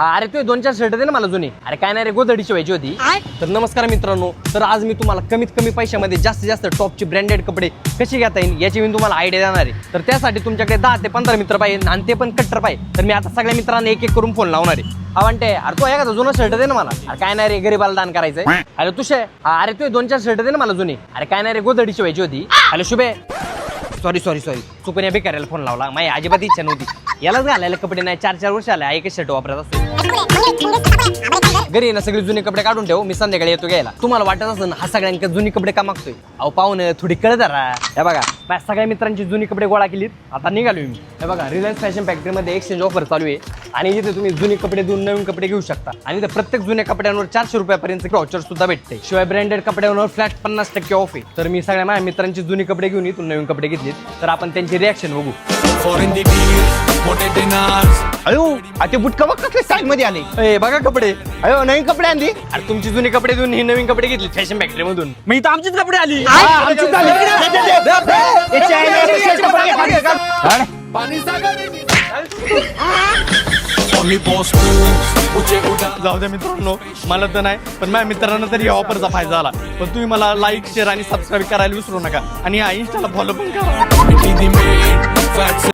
अरे तू 2-4 शर्ट दे ना मला जुनी. अरे काय नाही रे, गोधडी शिवायची होती. तर नमस्कार मित्रांनो, तर आज मी तुम्हाला कमीत कमी पैशामध्ये जास्तीत जास्त टॉपचे ब्रँडेड कपडे कसे घेता येईल याची मी तुम्हाला आयडिया देणार आहे. तर त्यासाठी तुमच्याकडे 10 ते 15 मित्र पाहिजे आणि ते पण कट्टर पाहिजे. तर मी आता सगळ्या मित्रांना एक एक करून फोन लावणार आहे. म्हणते अरे तू एखादा जुना शर्ट दे ना मला. अरे काय नाही रे, गरीबाला दान करायचंय. अरे तुषे, अरे तू 2-4 शर्ट दे ना मला जुनी. अरे काय नाही रे, गोधडी शिवायची होती. अरे शुभे, सॉरी चुकून या बेकाऱ्याला फोन लावला. माझी अजिबात इच्छा नव्हती. यालाच घालायला कपडे नाही, 4 वर्ष आले एकच शर्ट वापरत असतो. घरी ना सगळे जुने कपडे काढून ठेव, मी संध्याकाळी येतो घ्यायला. तुम्हाला वाटत असं हा सगळ्यांका जुनी कपडे का मागतोय? अहो पाहून थोडी कळ जरा. हे बघा, माझ्या सगळ्या मित्रांची जुनी कपडे गोळा केलीत, आता निघालोय मी. हे बघा, रिलायन्स फॅशन फॅक्टरीमध्ये एक्सचेंज ऑफर चालू आहे आणि इथे तुम्ही जुनी कपडे देऊन नवीन कपडे घेऊ शकता. आणि इथे प्रत्येक जुन्या कपड्यांवर 400 रुपयापर्यंत व्हाउचर सुद्धा भेटते. शिवाय ब्रँडेड कपड्यांवर फ्लॅट 50% ऑफ आहे. तर मी सगळ्या माझ्या मित्रांची जुनी कपडे घेऊन इथून नवीन कपडे घेतलीत, तर आपण त्यांची रिॲक्शन बघू. अयो ते बुटका बघ कसले स्टाईल मध्ये आले. ए बघा कपडे. अयो नवीन कपडे आणली. अरे तुमची जुनी कपडे देऊन ही नवीन कपडे घेतली फॅशन फॅक्टरी मधून. मी तर आमचीच कपडे आली. जाऊ द्या मित्रांनो, मला तर नाही पण माझ्या मित्रांना तरी या ऑफरचा फायदा झाला. पण तुम्ही मला लाईक, शेअर आणि सबस्क्राईब करायला विसरू नका आणि हा इंस्टाला फॉलो पण करा.